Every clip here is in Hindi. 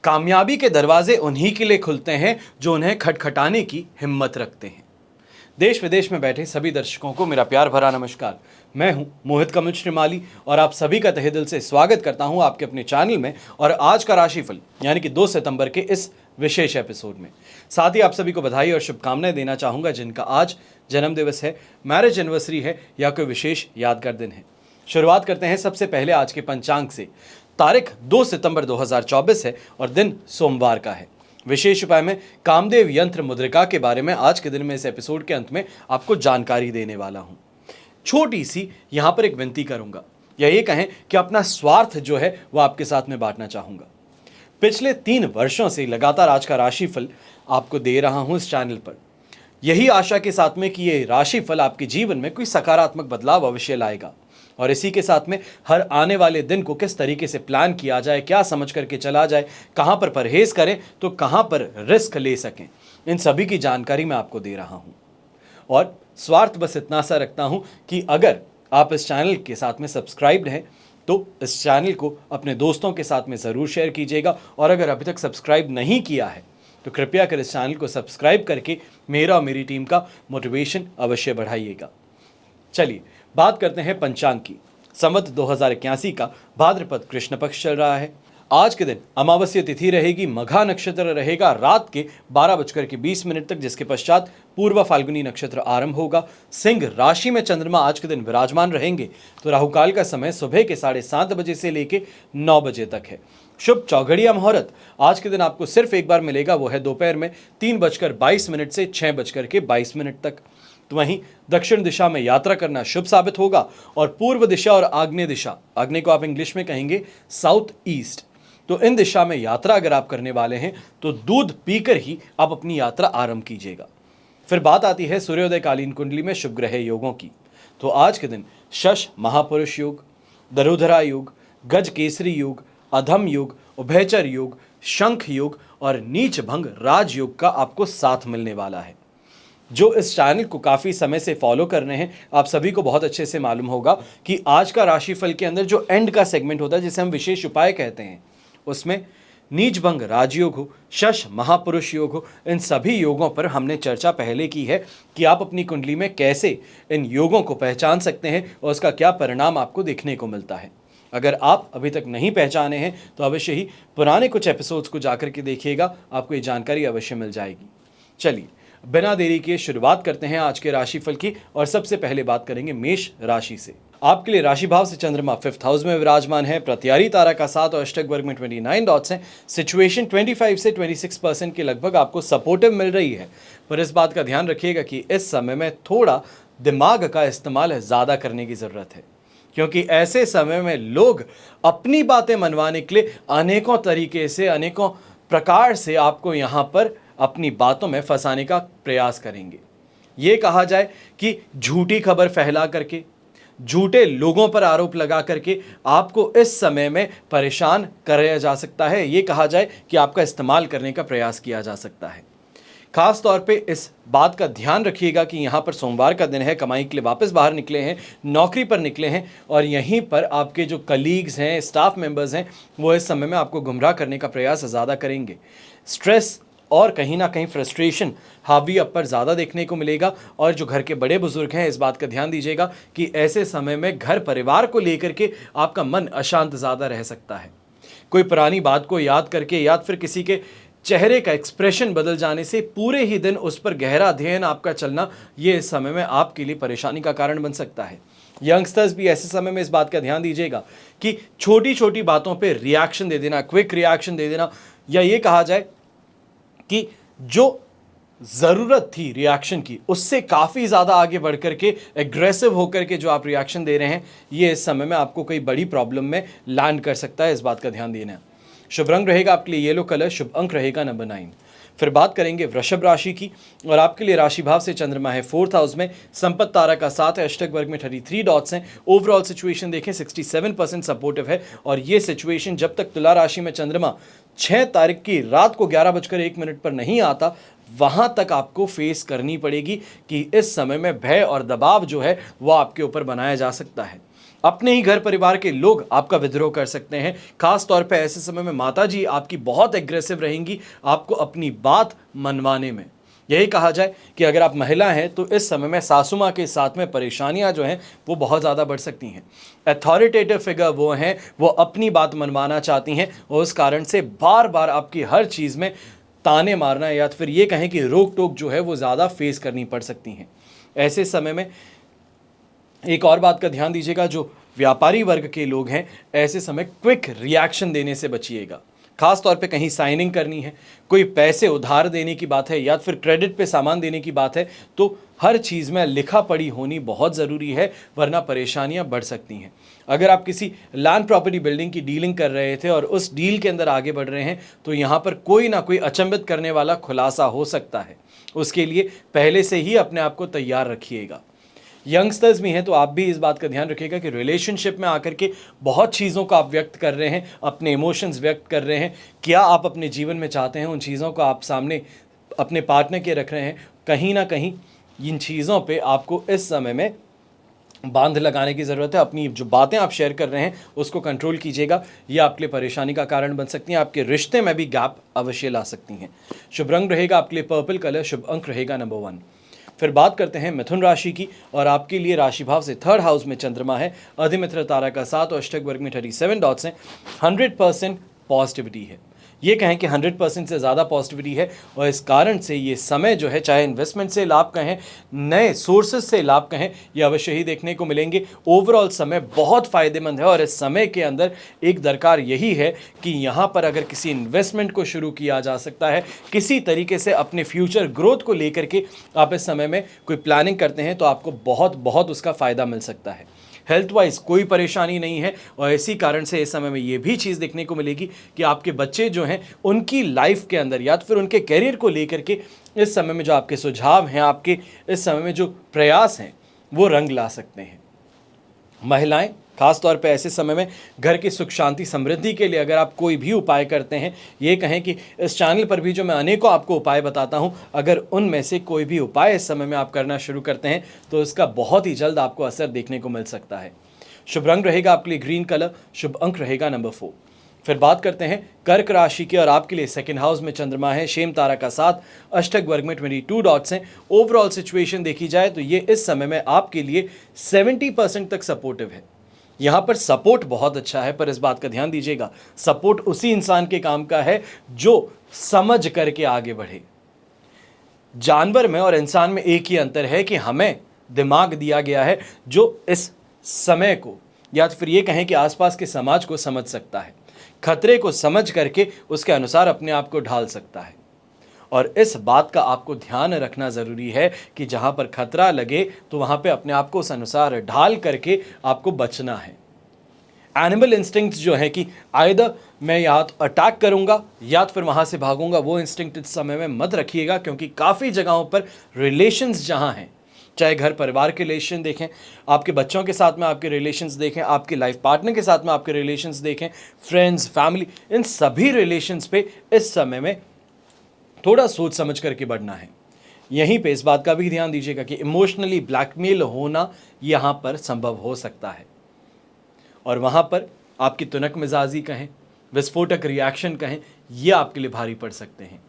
कामयाबी के दरवाजे उन्हीं के लिए खुलते हैं जो उन्हें खटखटाने की हिम्मत रखते हैं। देश विदेश में बैठे सभी दर्शकों को मेरा प्यार भरा नमस्कार। मैं हूं मोहित कमल श्रीमाली और आप सभी का तहे दिल से स्वागत करता हूं आपके अपने चैनल में और आज का राशिफल यानी कि 2 सितंबर के इस विशेष एपिसोड में। साथ ही आप सभी को बधाई और शुभकामनाएं देना चाहूंगा जिनका आज जन्मदिवस है, मैरिज एनिवर्सरी है या कोई विशेष यादगार दिन है। शुरुआत करते हैं सबसे पहले आज के पंचांग से। तारीख 2 सितंबर 2024 है और दिन सोमवार का है। विशेष उपाय में कामदेव यंत्र मुद्रिका के बारे में आज के दिन में इस एपिसोड के अंत में आपको जानकारी देने वाला हूं। छोटी सी यहां पर एक विनती करूंगा या ये कहें कि अपना स्वार्थ जो है वो आपके साथ में बांटना चाहूंगा। पिछले 3 वर्षों से लगातार आज का राशिफल आपको दे रहा हूं इस चैनल पर, यही आशा के साथ में कि ये राशिफल आपके जीवन में कोई सकारात्मक बदलाव अवश्य लाएगा और इसी के साथ में हर आने वाले दिन को किस तरीके से प्लान किया जाए, क्या समझ करके चला जाए, कहां पर परहेज करें तो कहां पर रिस्क ले सकें, इन सभी की जानकारी मैं आपको दे रहा हूं। और स्वार्थ बस इतना सा रखता हूं कि अगर आप इस चैनल के साथ में सब्सक्राइब्ड हैं तो इस चैनल को अपने दोस्तों के साथ में ज़रूर शेयर कीजिएगा और अगर अभी तक सब्सक्राइब नहीं किया है तो कृपया कर इस चैनल को सब्सक्राइब करके मेरा और मेरी टीम का मोटिवेशन अवश्य बढ़ाइएगा। चलिए बात करते हैं पंचांग की। संवत 2081 का भाद्रपद कृष्ण पक्ष चल रहा है। आज के दिन अमावस्या तिथि रहेगी, मघा नक्षत्र रहेगा रात के 12:20 तक, जिसके पश्चात पूर्व फाल्गुनी नक्षत्र आरंभ होगा। सिंह राशि में चंद्रमा आज के दिन विराजमान रहेंगे तो राहुकाल का समय सुबह के 7:30 बजे से लेके 9 बजे तक है। शुभ चौघड़िया मुहूर्त आज के दिन आपको सिर्फ एक बार मिलेगा, वो है दोपहर में 3:22 से 6:22 तक। तो वहीं दक्षिण दिशा में यात्रा करना शुभ साबित होगा और पूर्व दिशा और आग्नेय दिशा, आग्नेय को आप इंग्लिश में कहेंगे साउथ ईस्ट, तो इन दिशा में यात्रा अगर आप करने वाले हैं तो दूध पीकर ही आप अपनी यात्रा आरंभ कीजिएगा। फिर बात आती है सूर्योदय कालीन कुंडली में शुभ ग्रह योगों की। तो आज के दिन शश महापुरुष योग, दरुधरा योग, गज केसरी योग, अधम योग, उभयचर योग, शंख योग और नीच भंग राजयोग का आपको साथ मिलने वाला है। जो इस चैनल को काफ़ी समय से फॉलो कर रहे हैं आप सभी को बहुत अच्छे से मालूम होगा कि आज का राशिफल के अंदर जो एंड का सेगमेंट होता है जिसे हम विशेष उपाय कहते हैं, उसमें नीच भंग राजयोग हो, शश महापुरुष योग हो, इन सभी योगों पर हमने चर्चा पहले की है कि आप अपनी कुंडली में कैसे इन योगों को पहचान सकते हैं और उसका क्या परिणाम आपको देखने को मिलता है। अगर आप अभी तक नहीं पहचाने हैं तो अवश्य ही पुराने कुछ एपिसोड्स को जाकर के देखिएगा, आपको ये जानकारी अवश्य मिल जाएगी। चलिए बिना देरी के शुरुआत करते हैं आज के राशिफल की और सबसे पहले बात करेंगे मेष राशि से। आपके लिए राशि भाव से चंद्रमा 5th हाउस में विराजमान है। प्रत्यारी तारा का 7 और अष्टक वर्ग में 29 डॉट्स हैं। सिचुएशन 25 से 26% के लगभग आपको सपोर्टिव मिल रही है, पर इस बात का ध्यान रखिएगा कि इस समय में थोड़ा दिमाग का इस्तेमाल ज़्यादा करने की ज़रूरत है, क्योंकि ऐसे समय में लोग अपनी बातें मनवाने के लिए अनेकों तरीके से, अनेकों प्रकार से आपको यहाँ पर अपनी बातों में फंसाने का प्रयास करेंगे। ये कहा जाए कि झूठी खबर फैला करके, झूठे लोगों पर आरोप लगा करके आपको इस समय में परेशान कराया जा सकता है। ये कहा जाए कि आपका इस्तेमाल करने का प्रयास किया जा सकता है। खास तौर पे इस बात का ध्यान रखिएगा कि यहाँ पर सोमवार का दिन है, कमाई के लिए वापस बाहर निकले हैं, नौकरी पर निकले हैं और यहीं पर आपके जो कलीग्स हैं, स्टाफ मेंबर्स हैं, वो इस समय में आपको गुमराह करने का प्रयास ज़्यादा करेंगे। स्ट्रेस और कहीं ना कहीं फ्रस्ट्रेशन हावी आप पर ज़्यादा देखने को मिलेगा और जो घर के बड़े बुजुर्ग हैं इस बात का ध्यान दीजिएगा कि ऐसे समय में घर परिवार को लेकर के आपका मन अशांत ज़्यादा रह सकता है। कोई पुरानी बात को याद करके या फिर किसी के चेहरे का एक्सप्रेशन बदल जाने से पूरे ही दिन उस पर गहरा अध्ययन आपका चलना, ये इस समय में आपके लिए परेशानी का कारण बन सकता है। यंगस्टर्स भी ऐसे समय में इस बात का ध्यान दीजिएगा कि छोटी छोटी बातों पे रिएक्शन दे देना, क्विक रिएक्शन दे देना, या ये कहा जाए कि जो ज़रूरत थी रिएक्शन की उससे काफ़ी ज़्यादा आगे बढ़ करके एग्रेसिव होकर के जो आप रिएक्शन दे रहे हैं, ये इस समय में आपको कोई बड़ी प्रॉब्लम में लैंड कर सकता है। इस बात का ध्यान देना। शुभ रंग रहेगा आपके लिए येलो कलर, शुभ अंक रहेगा नंबर 9। फिर बात करेंगे वृषभ राशि की और आपके लिए राशि भाव से चंद्रमा है 4th हाउस में, संपत्ति तारा का 7 है, अष्टक वर्ग में 33 डॉट्स हैं। ओवरऑल सिचुएशन देखें 67% सपोर्टिव है और ये सिचुएशन जब तक तुला राशि में चंद्रमा 6 तारीख की रात को 11:01 पर नहीं आता, वहां तक आपको फेस करनी पड़ेगी कि इस समय में भय और दबाव जो है वो आपके ऊपर बनाया जा सकता है। अपने ही घर परिवार के लोग आपका विद्रोह कर सकते हैं। खास तौर पे ऐसे समय में माता जी आपकी बहुत एग्रेसिव रहेंगी आपको अपनी बात मनवाने में। यही कहा जाए कि अगर आप महिला हैं तो इस समय में सासू माँ के साथ में परेशानियां जो हैं वो बहुत ज़्यादा बढ़ सकती हैं। अथॉरिटेटिव फिगर वो हैं, वो अपनी बात मनवाना चाहती हैं और उस कारण से बार बार आपकी हर चीज़ में ताने मारना या फिर ये कहें कि रोक टोक जो है वो ज़्यादा फेस करनी पड़ सकती हैं। ऐसे समय में एक और बात का ध्यान दीजिएगा, जो व्यापारी वर्ग के लोग हैं ऐसे समय क्विक रिएक्शन देने से बचिएगा। खास तौर पे कहीं साइनिंग करनी है, कोई पैसे उधार देने की बात है या फिर क्रेडिट पे सामान देने की बात है तो हर चीज़ में लिखा पढ़ी होनी बहुत ज़रूरी है, वरना परेशानियां बढ़ सकती हैं। अगर आप किसी लैंड प्रॉपर्टी बिल्डिंग की डीलिंग कर रहे थे और उस डील के अंदर आगे बढ़ रहे हैं तो यहाँ पर कोई ना कोई अचंभित करने वाला खुलासा हो सकता है। उसके लिए पहले से ही अपने आप को तैयार रखिएगा। यंगस्टर्स भी हैं तो आप भी इस बात का ध्यान रखिएगा कि रिलेशनशिप में आकर के बहुत चीज़ों को आप व्यक्त कर रहे हैं, अपने इमोशंस व्यक्त कर रहे हैं। क्या आप अपने जीवन में चाहते हैं, उन चीज़ों को आप सामने अपने पार्टनर के रख रहे हैं। कहीं ना कहीं इन चीज़ों पे आपको इस समय में बांध लगाने की ज़रूरत है। अपनी जो बातें आप शेयर कर रहे हैं उसको कंट्रोल कीजिएगा, ये आपके लिए परेशानी का कारण बन सकती हैं, आपके रिश्ते में भी गैप अवश्य ला सकती हैं। शुभ रंग रहेगा आपके लिए पर्पल कलर, शुभ अंक रहेगा नंबर 1। फिर बात करते हैं मिथुन राशि की और आपके लिए राशि भाव से 3rd हाउस में चंद्रमा है, अधिमित्र तारा का 7 और अष्टक वर्ग में 37 डॉट्स हैं। 100% पॉजिटिविटी है, ये कहें कि 100% से ज़्यादा पॉजिटिविटी है और इस कारण से ये समय जो है, चाहे इन्वेस्टमेंट से लाभ कहें, नए सोर्सेज से लाभ कहें, ये अवश्य ही देखने को मिलेंगे। ओवरऑल समय बहुत फ़ायदेमंद है और इस समय के अंदर एक दरकार यही है कि यहाँ पर अगर किसी इन्वेस्टमेंट को शुरू किया जा सकता है, किसी तरीके से अपने फ्यूचर ग्रोथ को लेकर के आप इस समय में कोई प्लानिंग करते हैं तो आपको बहुत बहुत उसका फ़ायदा मिल सकता है। हेल्थ वाइज कोई परेशानी नहीं है और इसी कारण से इस समय में ये भी चीज़ देखने को मिलेगी कि आपके बच्चे जो हैं उनकी लाइफ के अंदर या तो फिर उनके करियर को लेकर के इस समय में जो आपके सुझाव हैं, आपके इस समय में जो प्रयास हैं वो रंग ला सकते हैं। महिलाएं खास तौर पे ऐसे समय में घर की सुख शांति समृद्धि के लिए अगर आप कोई भी उपाय करते हैं, ये कहें कि इस चैनल पर भी जो मैं अनेकों आपको उपाय बताता हूं, अगर उनमें से कोई भी उपाय इस समय में आप करना शुरू करते हैं तो इसका बहुत ही जल्द आपको असर देखने को मिल सकता है। शुभ रंग रहेगा आपके लिए ग्रीन कलर, शुभ अंक रहेगा नंबर 4। फिर बात करते हैं कर्क राशि की और आपके लिए 2nd हाउस में चंद्रमा है, शेम तारा का 7, अष्टक वर्ग में 22 डॉट्स हैं। ओवरऑल सिचुएशन देखी जाए तो ये इस समय में आपके लिए 70% तक सपोर्टिव है। यहाँ पर सपोर्ट बहुत अच्छा है, पर इस बात का ध्यान दीजिएगा, सपोर्ट उसी इंसान के काम का है जो समझ करके आगे बढ़े। जानवर में और इंसान में एक ही अंतर है कि हमें दिमाग दिया गया है जो इस समय को या फिर ये कहें कि आसपास के समाज को समझ सकता है, खतरे को समझ करके उसके अनुसार अपने आप को ढाल सकता है। और इस बात का आपको ध्यान रखना ज़रूरी है कि जहाँ पर खतरा लगे तो वहाँ पे अपने आप को उस अनुसार ढाल करके आपको बचना है। एनिमल इंस्टिंक्ट्स जो है कि आइदर मैं या तो अटैक करूँगा या फिर वहाँ से भागूंगा, वो इंस्टिंक्ट इस समय में मत रखिएगा, क्योंकि काफ़ी जगहों पर रिलेशंस जहाँ हैं, चाहे घर परिवार के रिलेशन देखें, आपके बच्चों के साथ में आपके रिलेशंस देखें, आपके लाइफ पार्टनर के साथ में आपके रिलेशंस देखें, फ्रेंड्स, फैमिली, इन सभी रिलेशंस पे इस समय में थोड़ा सोच समझ करके बढ़ना है। यहीं पे इस बात का भी ध्यान दीजिएगा कि इमोशनली ब्लैकमेल होना यहाँ पर संभव हो सकता है और वहाँ पर आपकी तुनक मिजाजी कहें, विस्फोटक रिएक्शन कहें, ये आपके लिए भारी पड़ सकते हैं।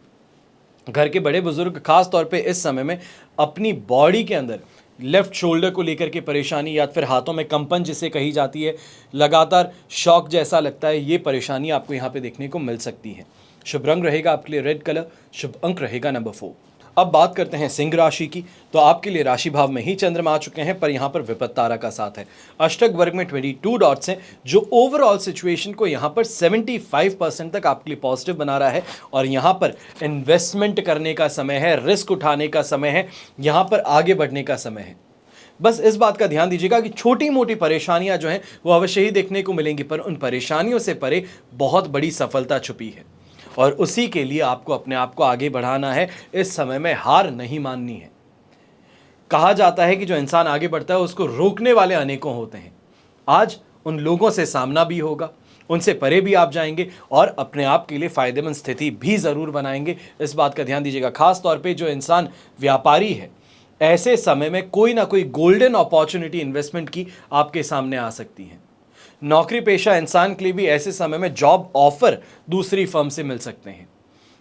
घर के बड़े बुजुर्ग खास तौर पे इस समय में अपनी बॉडी के अंदर लेफ्ट शोल्डर को लेकर के परेशानी या फिर हाथों में कंपन जिसे कही जाती है, लगातार शॉक जैसा लगता है, ये परेशानी आपको यहाँ पे देखने को मिल सकती है। शुभ रंग रहेगा आपके लिए रेड कलर, शुभ अंक रहेगा नंबर 4। अब बात करते हैं सिंह राशि की, तो आपके लिए राशि भाव में ही चंद्रमा आ चुके हैं, पर यहाँ पर विपत्त तारा का साथ है। अष्टक वर्ग में 22 डॉट्स हैं, जो ओवरऑल सिचुएशन को यहाँ पर 75% तक आपके लिए पॉजिटिव बना रहा है और यहाँ पर इन्वेस्टमेंट करने का समय है, रिस्क उठाने का समय है, यहाँ पर आगे बढ़ने का समय है। बस इस बात का ध्यान दीजिएगा कि छोटी मोटी परेशानियां जो हैं वो अवश्य ही देखने को मिलेंगी, पर उन परेशानियों से परे बहुत बड़ी सफलता छुपी है और उसी के लिए आपको अपने आप को आगे बढ़ाना है। इस समय में हार नहीं माननी है। कहा जाता है कि जो इंसान आगे बढ़ता है उसको रोकने वाले अनेकों होते हैं। आज उन लोगों से सामना भी होगा, उनसे परे भी आप जाएंगे और अपने आप के लिए फायदेमंद स्थिति भी ज़रूर बनाएंगे। इस बात का ध्यान दीजिएगा। खास तौर पे जो इंसान व्यापारी है, ऐसे समय में कोई ना कोई गोल्डन अपॉर्चुनिटी इन्वेस्टमेंट की आपके सामने आ सकती है। नौकरी पेशा इंसान के लिए भी ऐसे समय में जॉब ऑफर दूसरी फर्म से मिल सकते हैं।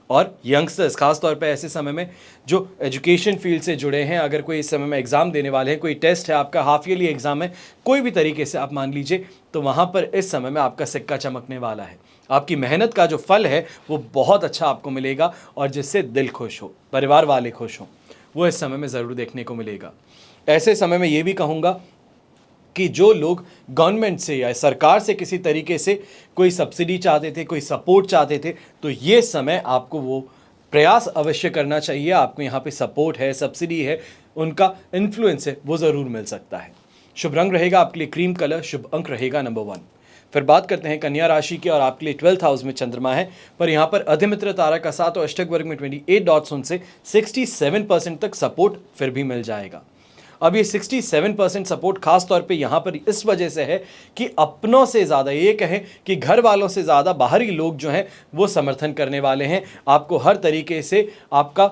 और यंगस्टर्स खास तौर पे ऐसे समय में जो एजुकेशन फील्ड से जुड़े हैं, अगर कोई इस समय में एग्ज़ाम देने वाले हैं, कोई टेस्ट है, आपका हाफ ईयरली एग्ज़ाम है, कोई भी तरीके से आप मान लीजिए, तो वहाँ पर इस समय में आपका सिक्का चमकने वाला है। आपकी मेहनत का जो फल है वो बहुत अच्छा आपको मिलेगा और जिससे दिल खुश हो, परिवार वाले खुश हों, वो इस समय में ज़रूर देखने को मिलेगा। ऐसे समय में ये भी कहूँगा कि जो लोग गवर्नमेंट से या सरकार से किसी तरीके से कोई सब्सिडी चाहते थे, कोई सपोर्ट चाहते थे, तो ये समय आपको वो प्रयास अवश्य करना चाहिए। आपको यहाँ पे सपोर्ट है, सब्सिडी है, उनका इन्फ्लुएंस है, वो ज़रूर मिल सकता है। शुभ रंग रहेगा आपके लिए क्रीम कलर, शुभ अंक रहेगा नंबर 1। फिर बात करते हैं कन्या राशि की और आपके लिए 12th हाउस में चंद्रमा है, पर यहाँ पर अधिमित्र तारा का साथ और अष्टक वर्ग में 28 डॉट्स उनसे 67% तक सपोर्ट फिर भी मिल जाएगा। अब ये 67% सपोर्ट खास तौर पे यहाँ पर इस वजह से है कि अपनों से ज़्यादा, ये कहें कि घर वालों से ज़्यादा बाहरी लोग जो हैं वो समर्थन करने वाले हैं। आपको हर तरीके से आपका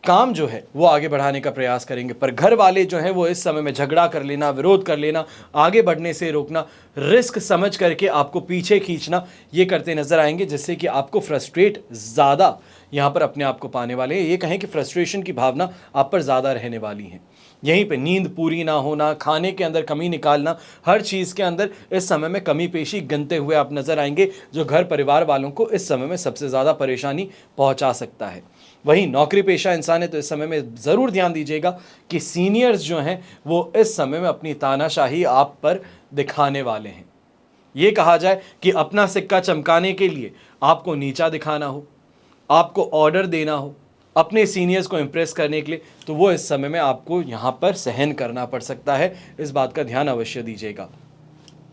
काम जो है वो आगे बढ़ाने का प्रयास करेंगे, पर घर वाले जो हैं वो इस समय में झगड़ा कर लेना, विरोध कर लेना, आगे बढ़ने से रोकना, रिस्क समझ करके आपको पीछे खींचना, ये करते नजर आएंगे, जिससे कि आपको फ्रस्ट्रेट ज़्यादा यहाँ पर अपने आप को पाने वाले हैं। ये कहें कि फ्रस्ट्रेशन की भावना आप पर ज़्यादा रहने वाली है। यहीं पे नींद पूरी ना होना, खाने के अंदर कमी निकालना, हर चीज़ के अंदर इस समय में कमी पेशी गिनते हुए आप नजर आएंगे, जो घर परिवार वालों को इस समय में सबसे ज़्यादा परेशानी पहुंचा सकता है। वहीं नौकरी पेशा इंसान है तो इस समय में ज़रूर ध्यान दीजिएगा कि सीनियर्स जो हैं वो इस समय में अपनी तानाशाही आप पर दिखाने वाले हैं। ये कहा जाए कि अपना सिक्का चमकाने के लिए आपको नीचा दिखाना हो, आपको ऑर्डर देना हो, अपने सीनियर्स को इम्प्रेस करने के लिए, तो वो इस समय में आपको यहाँ पर सहन करना पड़ सकता है। इस बात का ध्यान अवश्य दीजिएगा।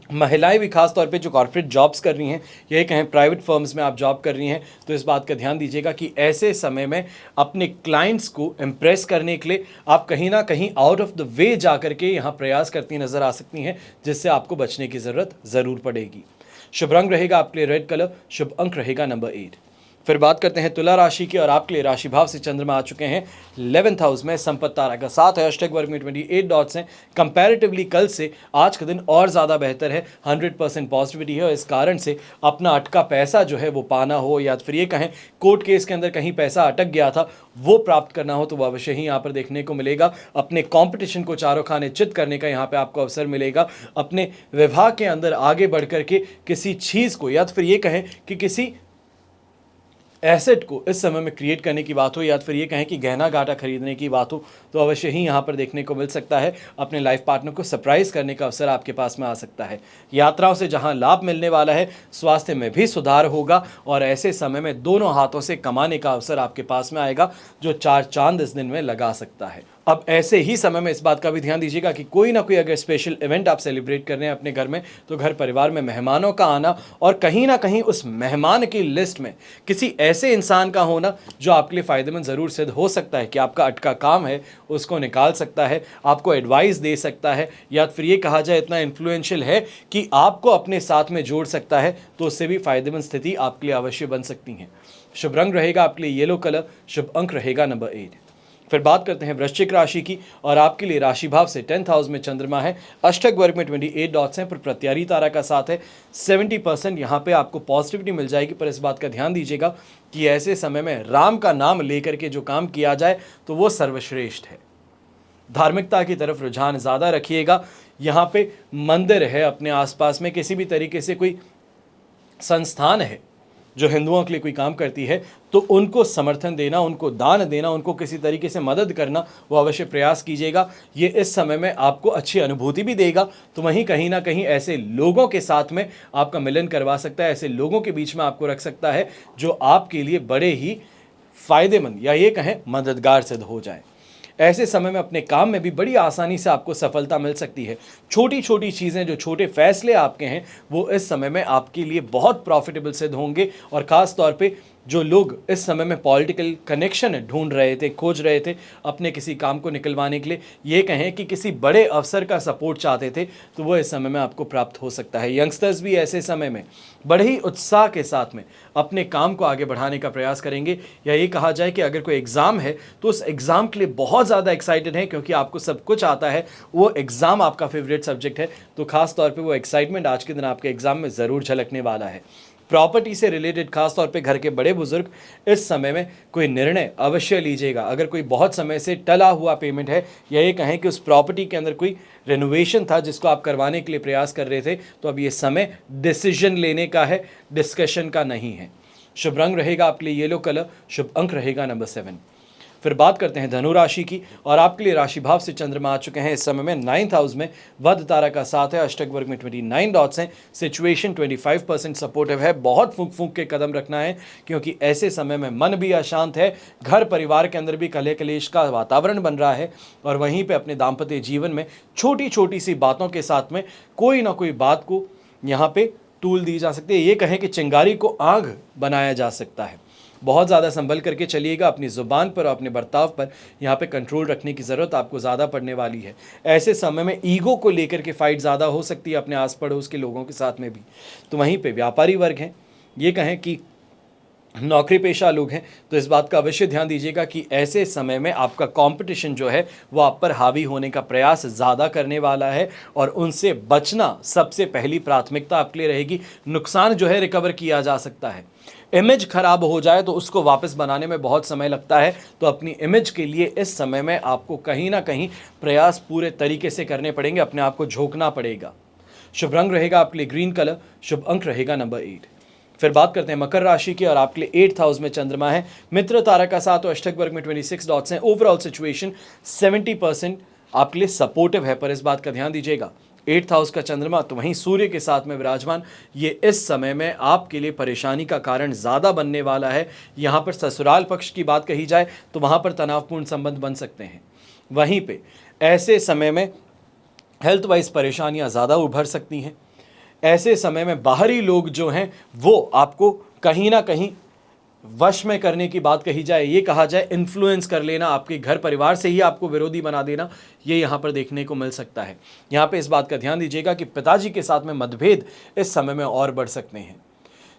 महिलाएं भी खास तौर पे जो कॉर्पोरेट जॉब्स कर रही हैं, यही कहें प्राइवेट फर्म्स में आप जॉब कर रही हैं, तो इस बात का ध्यान दीजिएगा कि ऐसे समय में अपने क्लाइंट्स को इम्प्रेस करने के लिए आप कहीं ना कहीं आउट ऑफ द वे जा करके यहाँ प्रयास करती नजर आ सकती हैं, जिससे आपको बचने की ज़रूरत ज़रूर पड़ेगी। शुभ रंग रहेगा आपके लिए रेड कलर, शुभ अंक रहेगा नंबर 8। फिर बात करते हैं तुला राशि की और आपके लिए राशि भाव से चंद्रमा आ चुके हैं 11th हाउस में, संपत्ति तारा का साथ है, अष्टक वर्ग में 28 डॉट्स हैं। कंपैरेटिवली कल से आज का दिन और ज़्यादा बेहतर है, 100% पॉजिटिविटी है, और इस कारण से अपना अटका पैसा जो है वो पाना हो, या फिर ये कहें कोर्ट केस के अंदर कहीं पैसा अटक गया था वो प्राप्त करना हो, तो वह अवश्य ही यहाँ पर देखने को मिलेगा। अपने कॉम्पिटिशन को चारों खाने चित करने का यहाँ पर आपको अवसर मिलेगा। अपने विभाग के अंदर आगे बढ़ करके किसी चीज़ को, या फिर ये कहें कि किसी एसेट को इस समय में क्रिएट करने की बात हो, या फिर ये कहें कि गहना गाटा खरीदने की बात हो, तो अवश्य ही यहाँ पर देखने को मिल सकता है। अपने लाइफ पार्टनर को सरप्राइज करने का अवसर आपके पास में आ सकता है। यात्राओं से जहाँ लाभ मिलने वाला है, स्वास्थ्य में भी सुधार होगा, और ऐसे समय में दोनों हाथों से कमाने का अवसर आपके पास में आएगा, जो 4 चांद इस दिन में लगा सकता है। अब ऐसे ही समय में इस बात का भी ध्यान दीजिएगा कि कोई ना कोई अगर स्पेशल इवेंट आप सेलिब्रेट कर रहे हैं अपने घर में, तो घर परिवार में मेहमानों का आना, और कहीं ना कहीं उस मेहमान की लिस्ट में किसी ऐसे इंसान का होना जो आपके लिए फ़ायदेमंद ज़रूर सिद्ध हो सकता है, कि आपका अटका काम है उसको निकाल सकता है, आपको एडवाइस दे सकता है, या फिर ये कहा जाए इतना इन्फ्लुएंशियल है कि आपको अपने साथ में जोड़ सकता है, तो उससे भी फ़ायदेमंद स्थिति आपके लिए अवश्य बन सकती है। शुभ रंग रहेगा आपके लिए येलो कलर, शुभ अंक रहेगा नंबर 8। फिर बात करते हैं वृश्चिक राशि की और आपके लिए राशि भाव से 10th हाउस में चंद्रमा है, अष्टक वर्ग में 28 डॉट्स हैं, पर प्रत्यारी तारा का साथ है। 70% यहाँ पे आपको पॉजिटिविटी मिल जाएगी, पर इस बात का ध्यान दीजिएगा कि ऐसे समय में राम का नाम लेकर के जो काम किया जाए तो वो सर्वश्रेष्ठ है। धार्मिकता की तरफ रुझान ज़्यादा रखिएगा। यहाँ पे मंदिर है अपने आसपास में, किसी भी तरीके से कोई संस्थान है जो हिंदुओं के लिए कोई काम करती है, तो उनको समर्थन देना, उनको दान देना, उनको किसी तरीके से मदद करना, वो अवश्य प्रयास कीजिएगा। ये इस समय में आपको अच्छी अनुभूति भी देगा, तो वहीं कहीं ना कहीं ऐसे लोगों के साथ में आपका मिलन करवा सकता है, ऐसे लोगों के बीच में आपको रख सकता है जो आपके लिए बड़े ही फायदेमंद, या ये कहें मददगार सिद्ध हो जाए। ऐसे समय में अपने काम में भी बड़ी आसानी से आपको सफलता मिल सकती है। छोटी छोटी चीज़ें, जो छोटे फैसले आपके हैं, वो इस समय में आपके लिए बहुत प्रॉफिटेबल सिद्ध होंगे, और ख़ास तौर पे जो लोग इस समय में पॉलिटिकल कनेक्शन ढूंढ रहे थे, खोज रहे थे अपने किसी काम को निकलवाने के लिए, ये कहें कि किसी बड़े अफसर का सपोर्ट चाहते थे, तो वो इस समय में आपको प्राप्त हो सकता है। यंगस्टर्स भी ऐसे समय में बड़े ही उत्साह के साथ में अपने काम को आगे बढ़ाने का प्रयास करेंगे, या ये कहा जाए कि अगर कोई एग्ज़ाम है तो उस एग्ज़ाम के लिए बहुत ज़्यादा एक्साइटेड है, क्योंकि आपको सब कुछ आता है, वो एग्ज़ाम आपका फेवरेट सब्जेक्ट है, तो खास तौर पे वो एक्साइटमेंट आज के दिन आपके एग्ज़ाम में ज़रूर झलकने वाला है। प्रॉपर्टी से रिलेटेड खास तौर पे घर के बड़े बुजुर्ग इस समय में कोई निर्णय अवश्य लीजिएगा। अगर कोई बहुत समय से टला हुआ पेमेंट है, या ये कहें कि उस प्रॉपर्टी के अंदर कोई रेनोवेशन था जिसको आप करवाने के लिए प्रयास कर रहे थे, तो अब ये समय डिसीजन लेने का है, डिस्कशन का नहीं है। शुभ रंग रहेगा आपके लिए येलो कलर, शुभ अंक रहेगा नंबर 7। फिर बात करते हैं धनु राशि की, और आपके लिए राशि भाव से चंद्रमा आ चुके हैं इस समय में 9th हाउस में, वध तारा का साथ है, अष्टक वर्ग में 29 डॉट्स हैं, सिचुएशन 25% सपोर्टिव है। बहुत फूंक फूंक के कदम रखना है, क्योंकि ऐसे समय में मन भी अशांत है, घर परिवार के अंदर भी कलह कलेश का वातावरण बन रहा है, और वहीं पे अपने दाम्पत्य जीवन में छोटी छोटी सी बातों के साथ में कोई ना कोई बात को यहाँ पे टूल दी जा सकती है। ये कहें कि चिंगारी को आग बनाया जा सकता है। बहुत ज़्यादा संभल करके चलिएगा, अपनी ज़ुबान पर और अपने बर्ताव पर यहाँ पे कंट्रोल रखने की ज़रूरत आपको ज़्यादा पड़ने वाली है। ऐसे समय में ईगो को लेकर के फाइट ज़्यादा हो सकती है अपने आस पड़ोस के लोगों के साथ में भी। तो वहीं पे व्यापारी वर्ग हैं, ये कहें कि नौकरी पेशा लोग हैं, तो इस बात का अवश्य ध्यान दीजिएगा कि ऐसे समय में आपका कंपटीशन जो है वो आप पर हावी होने का प्रयास ज़्यादा करने वाला है, और उनसे बचना सबसे पहली प्राथमिकता आपके लिए रहेगी। नुकसान जो है रिकवर किया जा सकता है। इमेज खराब हो जाए तो उसको वापस बनाने में बहुत समय लगता है, तो अपनी इमेज के लिए इस समय में आपको कहीं ना कहीं प्रयास पूरे तरीके से करने पड़ेंगे, अपने आप को झोंकना पड़ेगा। शुभ रंग रहेगा आपके लिए ग्रीन कलर, शुभ अंक रहेगा नंबर 8। फिर बात करते हैं मकर राशि की, और आपके लिए 8th हाउस में चंद्रमा है, मित्र तारा का साथ, और अष्टक वर्ग में 26 डॉट्स हैं। ओवरऑल सिचुएशन 70% आपके लिए सपोर्टिव है, पर इस बात का ध्यान दीजिएगा 8th हाउस का चंद्रमा तो वहीं सूर्य के साथ में विराजमान, ये इस समय में आपके लिए परेशानी का कारण ज़्यादा बनने वाला है। यहाँ पर ससुराल पक्ष की बात कही जाए तो वहाँ पर तनावपूर्ण संबंध बन सकते हैं। वहीं पे ऐसे समय में हेल्थ वाइज परेशानियाँ ज़्यादा उभर सकती हैं। ऐसे समय में बाहरी लोग जो हैं वो आपको कहीं ना कहीं वश में करने की बात कही जाए, ये कहा जाए इन्फ्लुएंस कर लेना, आपके घर परिवार से ही आपको विरोधी बना देना, ये यहाँ पर देखने को मिल सकता है। यहाँ पे इस बात का ध्यान दीजिएगा कि पिताजी के साथ में मतभेद इस समय में और बढ़ सकते हैं।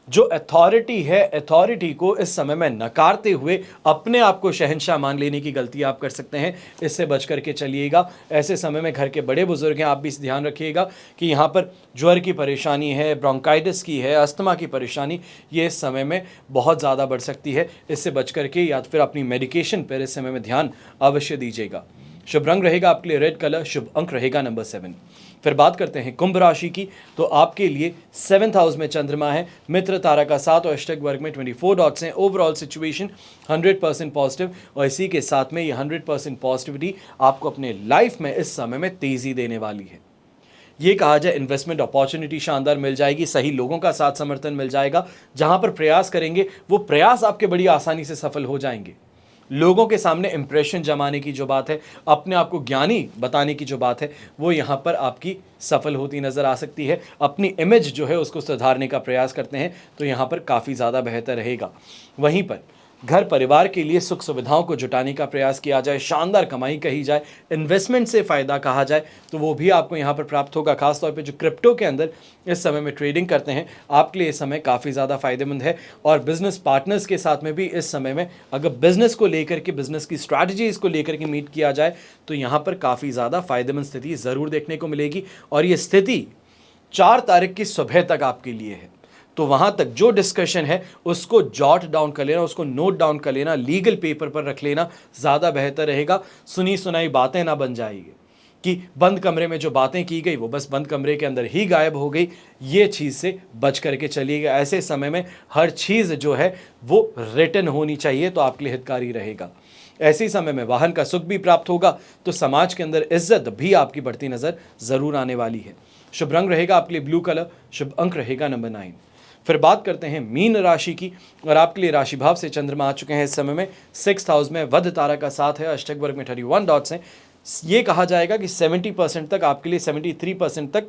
जो अथॉरिटी है, अथॉरिटी को इस समय में नकारते हुए अपने आप को शहंशाह मान लेने की गलती आप कर सकते हैं, इससे बच करके चलिएगा। ऐसे समय में घर के बड़े बुजुर्ग हैं, आप भी ध्यान रखिएगा कि यहाँ पर ज्वर की परेशानी है, ब्रोंकाइटिस की है, अस्थमा की परेशानी, ये इस समय में बहुत ज़्यादा बढ़ सकती है। इससे बच करके या फिर अपनी मेडिकेशन पर इस समय में ध्यान अवश्य दीजिएगा। शुभ रंग रहेगा आपके लिए रेड कलर, शुभ अंक रहेगा नंबर 7। फिर बात करते हैं कुंभ राशि की, तो आपके लिए 7th हाउस में चंद्रमा है, मित्र तारा का साथ, और अष्टक वर्ग में 24 डॉट्स हैं। ओवरऑल सिचुएशन 100% पॉजिटिव, और इसी के साथ में ये 100% पॉजिटिविटी आपको अपने लाइफ में इस समय में तेज़ी देने वाली है। ये कहा जाए इन्वेस्टमेंट अपॉर्चुनिटी शानदार मिल जाएगी, सही लोगों का साथ समर्थन मिल जाएगा। जहां पर प्रयास करेंगे वो प्रयास आपके बड़ी आसानी से सफल हो जाएंगे। लोगों के सामने इंप्रेशन जमाने की जो बात है, अपने आप को ज्ञानी बताने की जो बात है, वो यहाँ पर आपकी सफल होती नज़र आ सकती है। अपनी इमेज जो है उसको सुधारने का प्रयास करते हैं तो यहाँ पर काफ़ी ज़्यादा बेहतर रहेगा। वहीं पर घर परिवार के लिए सुख सुविधाओं को जुटाने का प्रयास किया जाए, शानदार कमाई कही जाए, इन्वेस्टमेंट से फ़ायदा कहा जाए, तो वो भी आपको यहाँ पर प्राप्त होगा। खासतौर पे जो क्रिप्टो के अंदर इस समय में ट्रेडिंग करते हैं, आपके लिए इस समय काफ़ी ज़्यादा फ़ायदेमंद है। और बिजनेस पार्टनर्स के साथ में भी इस समय में अगर बिजनेस को लेकर के, बिजनेस की स्ट्रैटेजीज़ को लेकर के मीट किया जाए तो यहाँ पर काफ़ी ज़्यादा फ़ायदेमंद स्थिति ज़रूर देखने को मिलेगी। और ये स्थिति 4 तारीख की सुबह तक आपके लिए है, तो वहां तक जो डिस्कशन है उसको जॉट डाउन कर लेना, उसको नोट डाउन कर लेना, लीगल पेपर पर रख लेना, ज़्यादा बेहतर रहेगा। सुनी सुनाई बातें ना बन जाएगी कि बंद कमरे में जो बातें की गई वो बस बंद कमरे के अंदर ही गायब हो गई, ये चीज़ से बच करके चलिएगा। ऐसे समय में हर चीज़ जो है वो रिटन होनी चाहिए, तो आपके लिए हितकारी रहेगा। ऐसे समय में वाहन का सुख भी प्राप्त होगा, तो समाज के अंदर इज्जत भी आपकी बढ़ती नज़र ज़रूर आने वाली है। शुभ रंग रहेगा आपके लिए ब्लू कलर, शुभ अंक रहेगा नंबर 9। फिर बात करते हैं मीन राशि की, और आपके लिए राशि भाव से चंद्रमा आ चुके हैं इस समय में 6th हाउस में, वध तारा का साथ है, अष्टक वर्ग में 31 डॉट्स हैं। ये कहा जाएगा कि 70% तक आपके लिए, 73% तक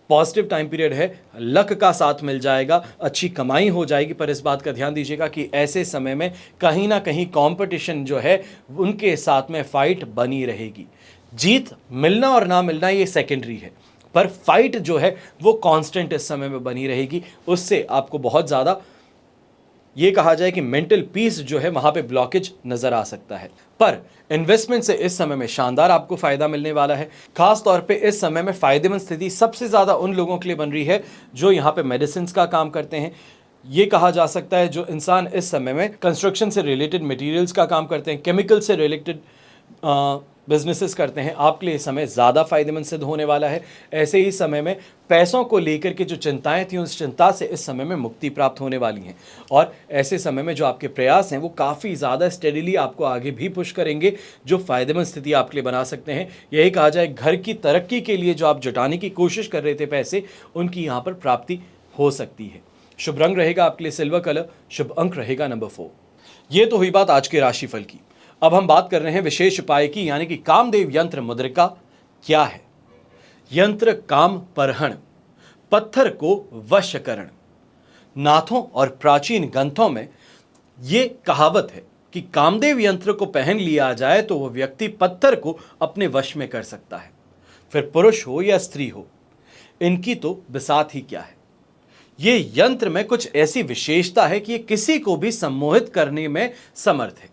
पॉजिटिव टाइम पीरियड है, लक का साथ मिल जाएगा, अच्छी कमाई हो जाएगी। पर इस बात का ध्यान दीजिएगा कि ऐसे समय में कहीं ना कहीं कंपटीशन जो है उनके साथ में फाइट बनी रहेगी। जीत मिलना और ना मिलना ये सेकेंडरी है, पर फाइट जो है वो कांस्टेंट इस समय में बनी रहेगी। उससे आपको बहुत ज़्यादा ये कहा जाए कि मेंटल पीस जो है वहां पे ब्लॉकेज नजर आ सकता है। पर इन्वेस्टमेंट से इस समय में शानदार आपको फायदा मिलने वाला है। खास तौर पे इस समय में फायदेमंद स्थिति सबसे ज्यादा उन लोगों के लिए बन रही है जो यहाँ पे मेडिसिन का काम करते हैं। ये कहा जा सकता है जो इंसान इस समय में कंस्ट्रक्शन से रिलेटेड मटेरियल्स का काम करते हैं, केमिकल से रिलेटेड बिजनेसेस करते हैं, आपके लिए इस समय ज़्यादा फायदेमंद सिद्ध होने वाला है। ऐसे ही समय में पैसों को लेकर के जो चिंताएं थी उस चिंता से इस समय में मुक्ति प्राप्त होने वाली हैं। और ऐसे समय में जो आपके प्रयास हैं वो काफ़ी ज़्यादा स्टेडीली आपको आगे भी पुश करेंगे, जो फायदेमंद स्थिति आपके लिए बना सकते हैं। यही कहा जाए घर की तरक्की के लिए जो आप जुटाने की कोशिश कर रहे थे पैसे, उनकी यहाँ पर प्राप्ति हो सकती है। शुभ रंग रहेगा आपके लिए सिल्वर कलर, शुभ अंक रहेगा नंबर 4। ये तो हुई बात आज के राशिफल की। अब हम बात कर रहे हैं विशेष उपाय की, यानी कि कामदेव यंत्र मुद्रिका क्या है। यंत्र काम परहण, पत्थर को वशकरण। नाथों और प्राचीन ग्रंथों में यह कहावत है कि कामदेव यंत्र को पहन लिया जाए तो वह व्यक्ति पत्थर को अपने वश में कर सकता है, फिर पुरुष हो या स्त्री हो। इनकी तो बिसात ही क्या है। ये यंत्र में कुछ ऐसी विशेषता है कि ये किसी को भी सम्मोहित करने में समर्थ है।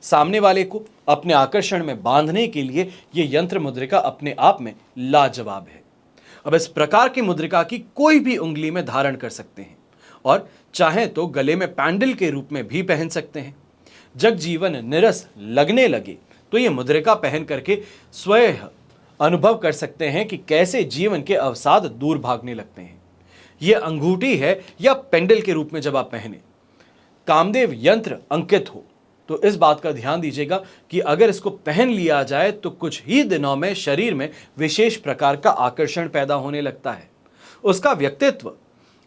सामने वाले को अपने आकर्षण में बांधने के लिए यह यंत्र मुद्रिका अपने आप में लाजवाब है। अब इस प्रकार की मुद्रिका की कोई भी उंगली में धारण कर सकते हैं और चाहे तो गले में पैंडल के रूप में भी पहन सकते हैं। जब जीवन निरस लगने लगे तो यह मुद्रिका पहन करके स्वयं अनुभव कर सकते हैं कि कैसे जीवन के अवसाद दूर भागने लगते हैं। यह अंगूठी है या पेंडल के रूप में जब आप पहने कामदेव यंत्र अंकित हो तो इस बात का ध्यान दीजिएगा कि अगर इसको पहन लिया जाए तो कुछ ही दिनों में शरीर में विशेष प्रकार का आकर्षण पैदा होने लगता है। उसका व्यक्तित्व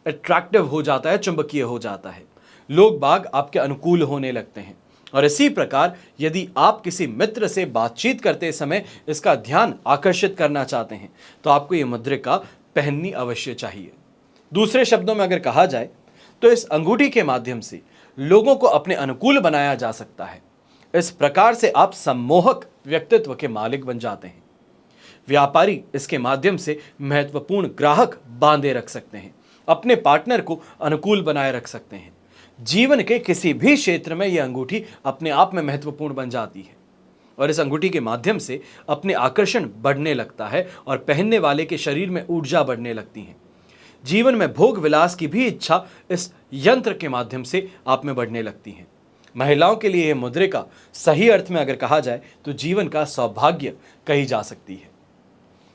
अट्रैक्टिव हो जाता है, चुंबकीय हो जाता है, लोग बाग आपके अनुकूल होने लगते हैं। और इसी प्रकार यदि आप किसी मित्र से बातचीत करते समय इसका ध्यान आकर्षित करना चाहते हैं तो आपको ये मुद्रिका पहननी अवश्य चाहिए। दूसरे शब्दों में अगर कहा जाए तो इस अंगूठी के माध्यम से लोगों को अपने अनुकूल बनाया जा सकता है। इस प्रकार से आप सम्मोहक व्यक्तित्व के मालिक बन जाते हैं। व्यापारी इसके माध्यम से महत्वपूर्ण ग्राहक बांधे रख सकते हैं, अपने पार्टनर को अनुकूल बनाए रख सकते हैं। जीवन के किसी भी क्षेत्र में यह अंगूठी अपने आप में महत्वपूर्ण बन जाती है और इस अंगूठी के माध्यम से अपने आकर्षण बढ़ने लगता है और पहनने वाले के शरीर में ऊर्जा बढ़ने लगती है। जीवन में भोग विलास की भी इच्छा इस यंत्र के माध्यम से आप में बढ़ने लगती है। महिलाओं के लिए यह मुद्रिका सही अर्थ में अगर कहा जाए तो जीवन का सौभाग्य कही जा सकती है।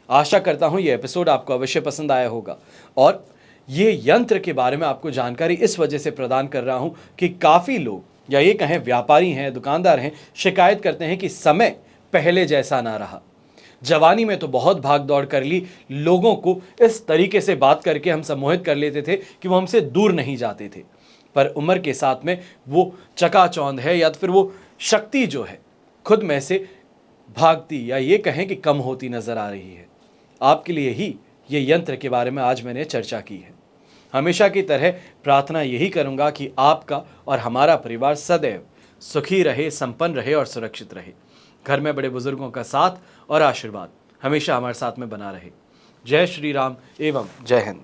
आशा करता हूं यह एपिसोड आपको अवश्य पसंद आया होगा और ये यंत्र के बारे में आपको जानकारी इस वजह से प्रदान कर रहा हूं कि काफ़ी लोग या ये कहें व्यापारी हैं, दुकानदार हैं, शिकायत करते हैं कि समय पहले जैसा ना रहा। जवानी में तो बहुत भाग दौड़ कर ली, लोगों को इस तरीके से बात करके हम सम्मोहित कर लेते थे कि वो हमसे दूर नहीं जाते थे। पर उम्र के साथ में वो चकाचौंध है या तो फिर वो शक्ति जो है खुद में से भागती या ये कहें कि कम होती नजर आ रही है। आपके लिए ही ये यंत्र के बारे में आज मैंने चर्चा की है। हमेशा की तरह प्रार्थना यही करूंगा कि आपका और हमारा परिवार सदैव सुखी रहे, संपन्न रहे और सुरक्षित रहे। घर में बड़े बुजुर्गों का साथ और आशीर्वाद हमेशा हमारे साथ में बना रहे। जय श्री राम एवं जय हिंद।